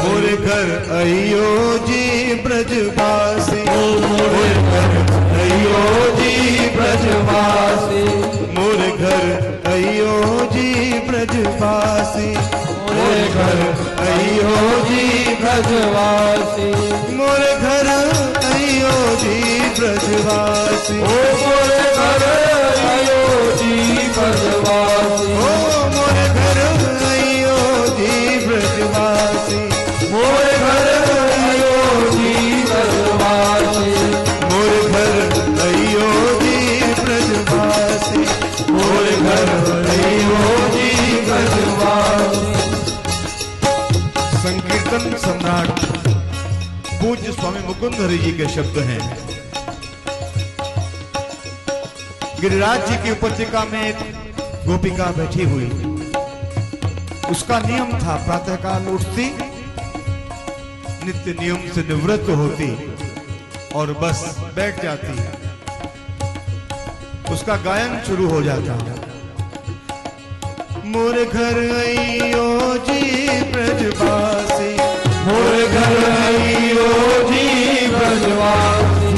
मोरे घर अयो जी ब्रजवासी, मोरे घर अयो जी ब्रजवासी, मोरे घर अयो जी ब्रजवासी, मोरे घर अयो जी ब्रजवासी, मोरे घर अयो जी ब्रजवासी, ओ मोरे घर अयो जी ब्रजवासी, ओ मोरे घर अयो जी ब्रजवासी, मोरे घर अयो जी ब्रजवासी, मोरे घर अयो जी ब्रजवासी, मोरे घर अयो जी ब्रजवासी। संकीर्तन सम्राट पूज्य स्वामी मुकुंद हरि जी के शब्द हैं। गिरिराज जी की उपत्यका में एक गोपिका बैठी हुई, उसका नियम था प्रातःकाल उठती, नित्य नियम से निवृत्त होती और बस बैठ जाती, उसका गायन शुरू हो जाता। मोरे घर अयो जी ब्रजवासी, मोरे घर अयो जी ब्रजवासी,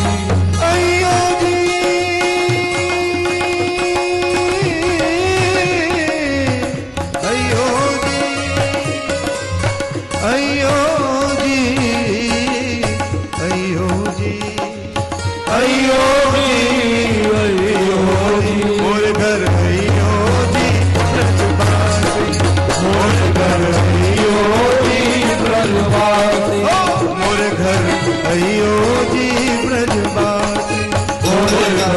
अयो जी अयो जी अयो जी अयो जी अयो जी अयो जी, मोरे घर अयो जी ब्रजवासी, मोरे घर अयो जी ब्रजवासी, मोरे घर अयो जी ब्रजवासी, मोरे घर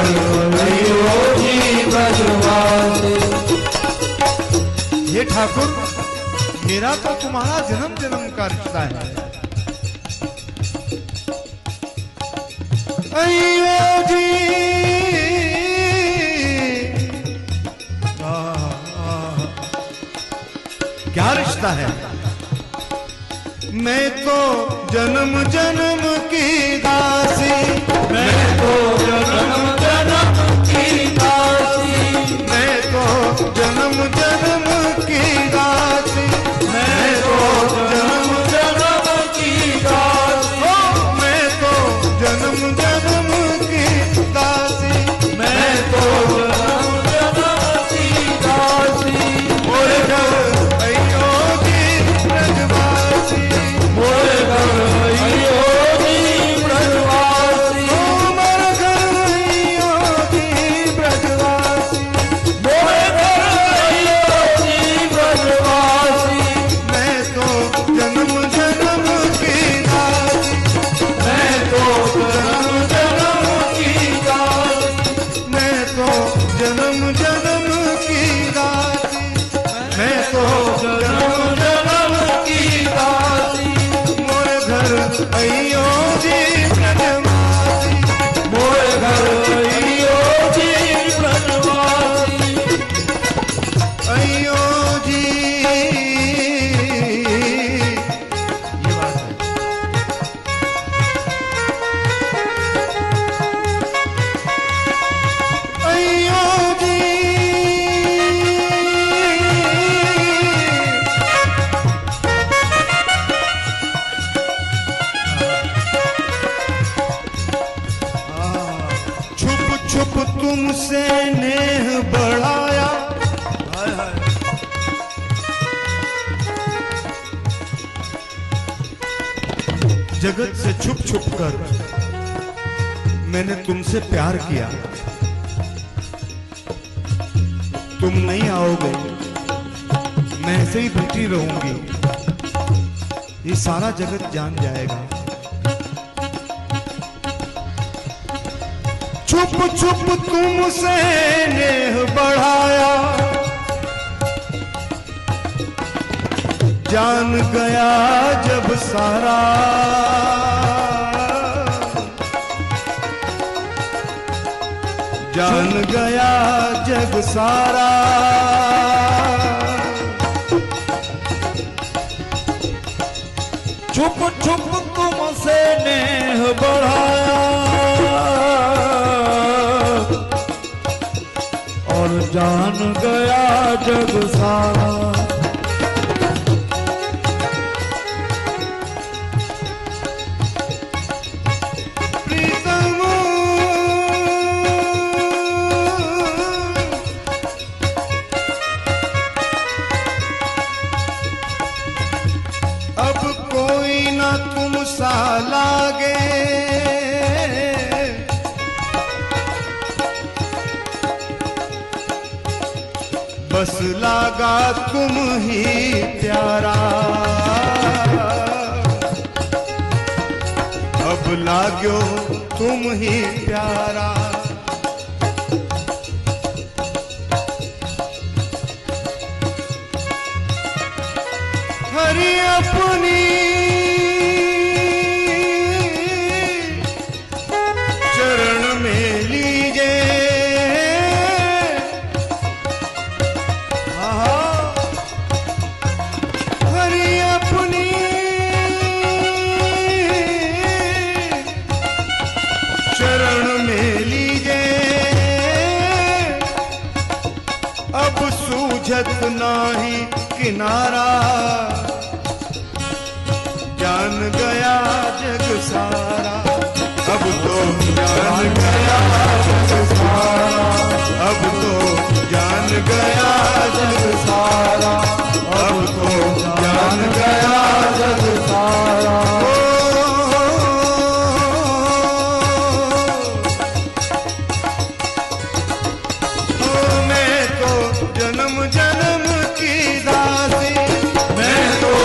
अयो जी ब्रजवासी। ये ठाकुर, मेरा तो तुम्हारा जन्म जन्म का रिश्ता है। अयो जी क्या रिश्ता है? मैं तो जन्म जन्म की दासी, मैं तो जन्म जन्म की दासी, मैं तो जन्म जन्म की दासी, मैं तो जन्म जन्म की दासी, मैं तो जन्म जन्म की दासी, मैं तो जन्म जन्म की दासी, मोरे घर अयो जी ब्रजवासी, मोरे घर अयो जी ब्रजवासी, मोरे घर अयो जी ब्रजवासी, मोरे घर अयो जी ब्रजवासी, मैं तो जन्म जन्म की दासी, मैं तो जन्म जन्म की दासी, मैं तो जन्म जन्म की दासी, मैं तो जन्म जन्म की दासी, मोरे घर अयो जी ब्रजवासी, मोरे घर अयो जी ब्रजवासी, अयो जी। ये बात है। अयो जी छुप छुप तुमसे नेह बढ़ाया, हाय हाय, जगत से छुप छुप कर मैंने तुमसे प्यार किया, तुम नहीं आओगे, मैं ऐसे ही बैठी रहूंगी, ये सारा जगत जान जाएगा। छुप छुप तुमसे नेह बढ़ाया, जान गया जब सारा, जान गया जग सारा, छुप छुप तुमसे नेह बढ़ाया और जान गया जग सारा। अब कोई ना तुम सा लागे, बस लागा तुम ही प्यारा। अब लाग्यो तुम ही प्यारा। हरि अपनी चरण में लीजे, हरि अपनी चरण में लीजे। अब सूझत नाही किनारा, जान गया जग सारा। अब तो जान गया जग सारा, अब तो जान गया जग सारा, अब तो जान गया जग सारा। मैं तो जन्म जन्म की दासी, मैं तो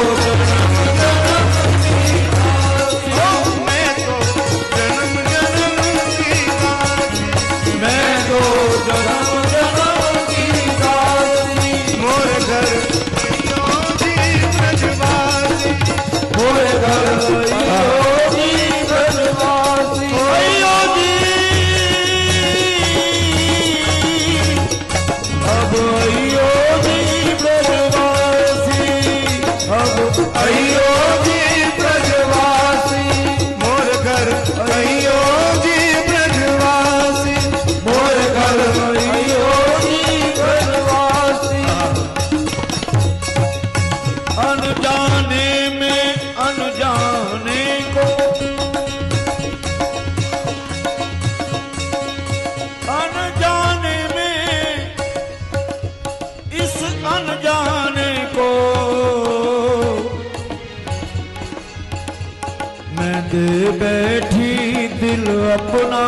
दे बैठी दिल अपना,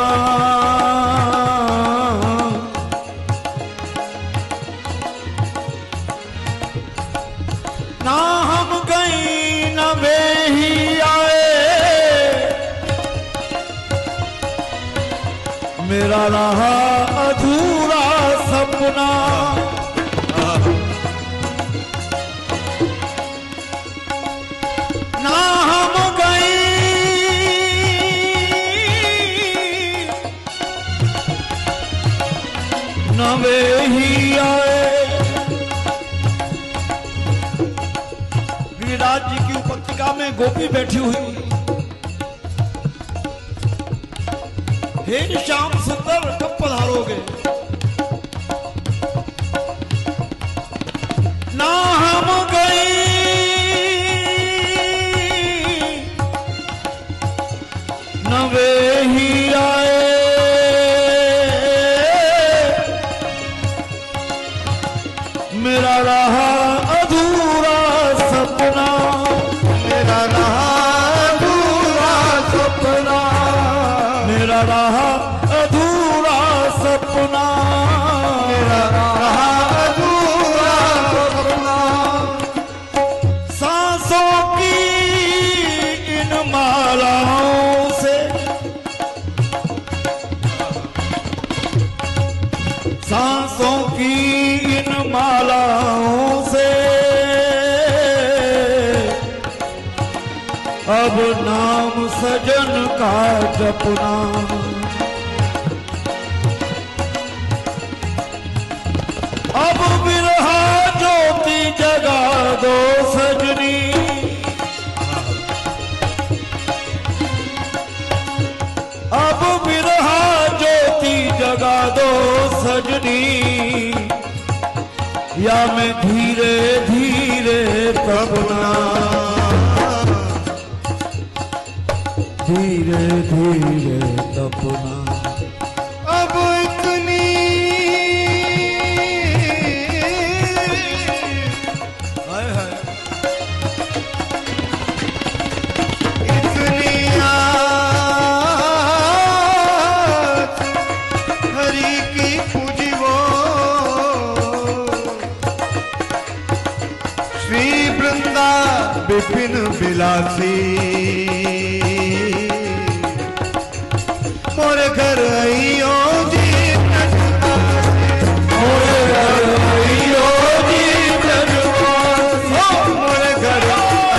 ना हम गई न वे ही आए। मेरा रहा अधूरा सपना, ना हम गई न वे ही आए। गिरिराज जी की उपत्यका में गोपी बैठी हुई। हे श्याम सुंदर कब पधारोगे? ना हम गई न वे ही आए। मेरा रहा अधूरा सपना, मेरा रहा अधूरा सपना, मेरा रहा अधूरा सपना, मेरा रहा अधूरा सपना। सांसों की इन मालाओं से, सांसों की इन मालाओं से अब नाम सजन का जपना। अब बिरहा ज्योति जगा दो सजनी, अब बिरहा ज्योति जगा दो सजनी। या मैं धीरे धीरे तपना, धीरे धीरे तपना। अब इतनी हाय हाय बिन बिलासी मोरे घर आइयो जी मोरे घर आइयो जी ब्रजवासी मोरे घर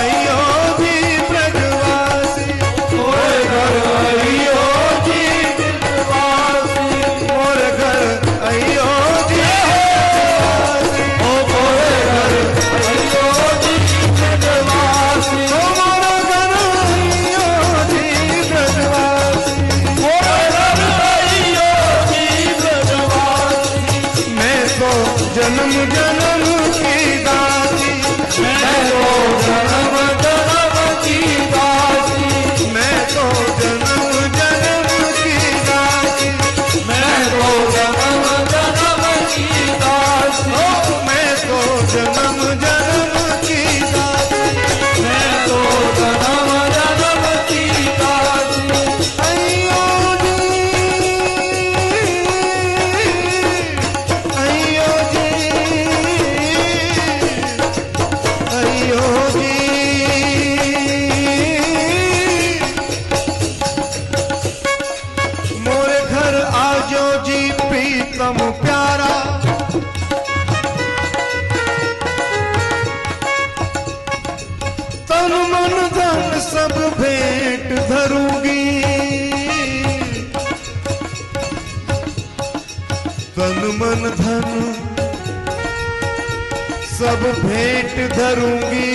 आइयो जी ब्रजवासी मोरे घर आइयो जी ब्रजवासी मोरे घर आइयो जी ओ मोरे घर आइयो जी ब्रजवासी ओ मोरे घर आइयो जी ब्रजवासी मोरे घर आइयो जी ब्रजवासी मैं तो जन्म जन्म की दासी मैं तो जन्म जन्म की दासी मैं तो जन्म जन्म की दासी मैं तो जन्म जन्म की दासी मैं तो जन्म जन्म की दासी मैं तो जन्म जन्म की दासी अयो जी अयो जी अयो जी मोरे घर आजो जी प्रीतम प्यारा तन मन धन सब भेंट धरूंगी तन मन धन सब भेंट धरूंगी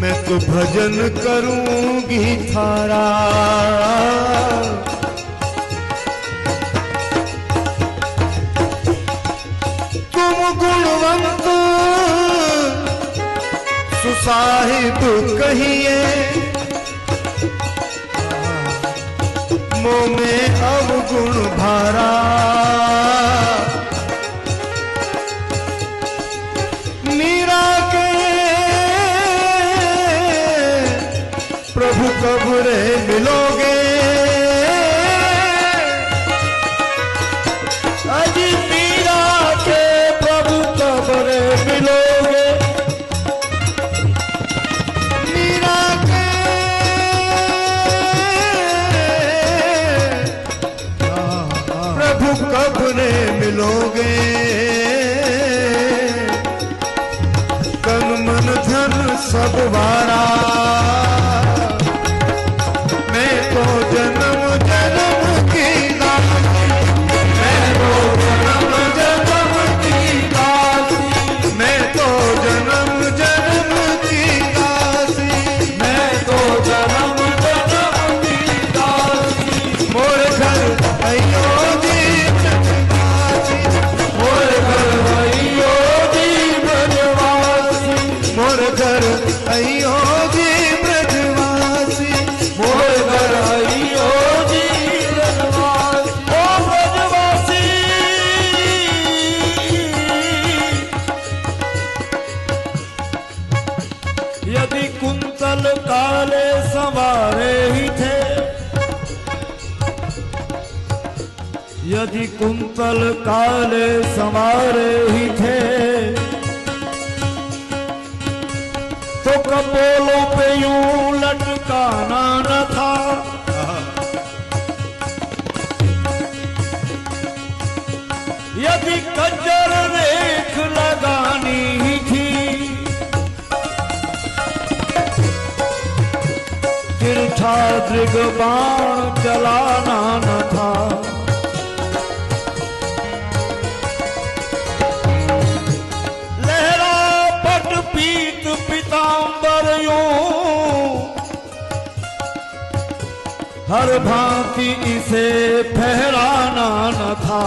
मैं तो भजन करूंगी थारा तुम गुणवंत सुसाहिब कहिए मोह में अवगुण भारा मीरा के प्रभु कब रे मिलोगे अजी मीरा के प्रभु कब रे मिलोगे मीरा के प्रभु कब रे मिलोगे तन मन धन सब वारा मैं तो जन्म जन्म की दासी मैं तो जन्म जन्म की दासी मैं तो जन्म जन्म की दासी मैं तो जन्म जन्म की दासी मोरे घर आइयो जी ब्रजवासी मोरे घर आइयो जी ब्रजवासी मोरे घर आइयो जी ब्रजवासी मोरे घर आइयो जी ब्रजवासी ओ ब्रजवासी यदि कुंतल काले संवारे ही थे यदि कुंतल काले संवारे ही थे तो कपोलों पे यूं लटकाना न था यदि कज्जर रेख लगानी ही थी तिरछा दृग बाण चलाना न था लहरा पट पीत पीतांबर यूं हर भांति इसे फहराना न था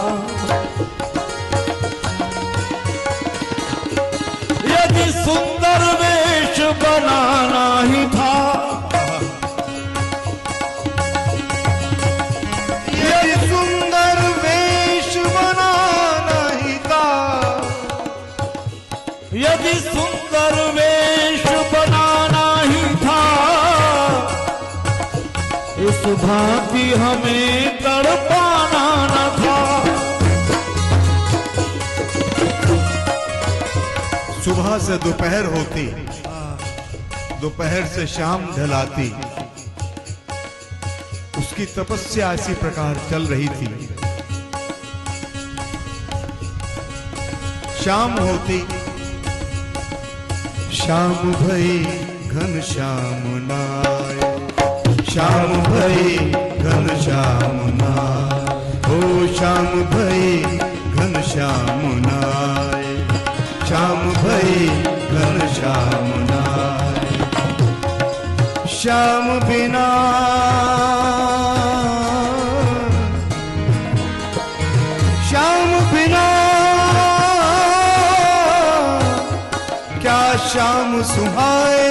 यदि सुंदर वेश बनाना ही था यदि सुंदर वेश बनाना ही था यदि सुंदर वेश बनाना ही था इस भांति हमें तड़पाना न था सुबह से दोपहर होती, दोपहर से शाम ढलाती, उसकी तपस्या इसी प्रकार चल रही थी। शाम होती, शाम भई घन श्याम नाय, श्याम भई घन श्याम नाय, ओ श्याम भई घन श्याम नाय, श्याम भई घन श्याम नाय। श्याम बिना श्याम बिना क्या श्याम सुहाए,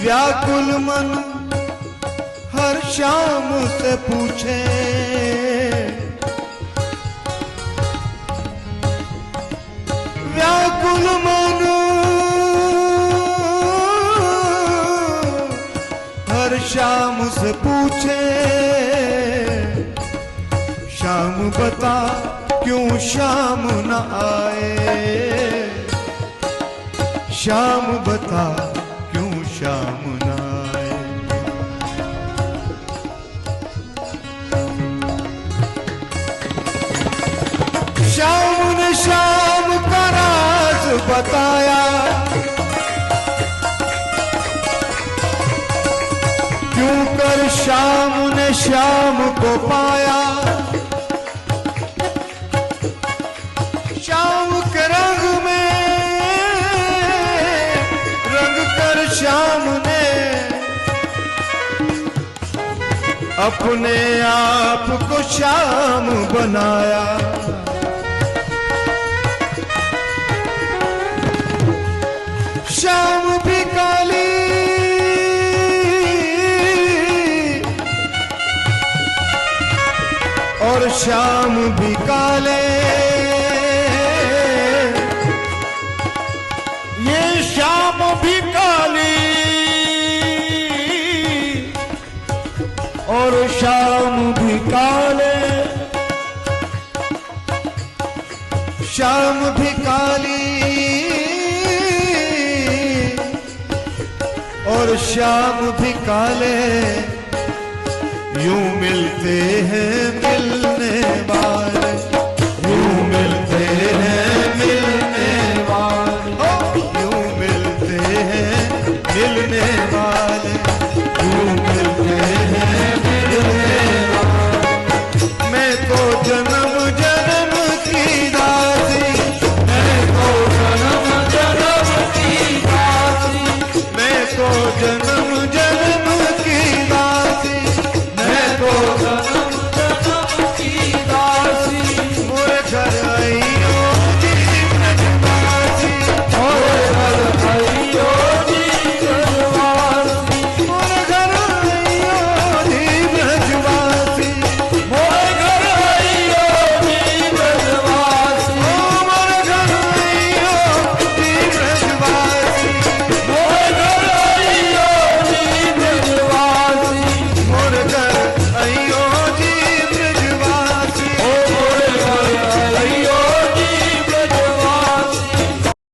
व्याकुल मन हर शाम से पूछे, व्याकुल मन हर शाम से पूछे, शाम बता क्यों शाम न आए, शाम बता क्यों शाम न आए। श्याम ने श्याम का राज बताया, क्यों कर श्याम ने श्याम को पाया, श्याम के रंग में रंग कर श्याम ने अपने आप को श्याम बनाया। श्याम भी काली और श्याम भी काले, ये श्याम भी काली और श्याम भी काले, श्याम भी काली और श्याम भी काले, यूं मिलते हैं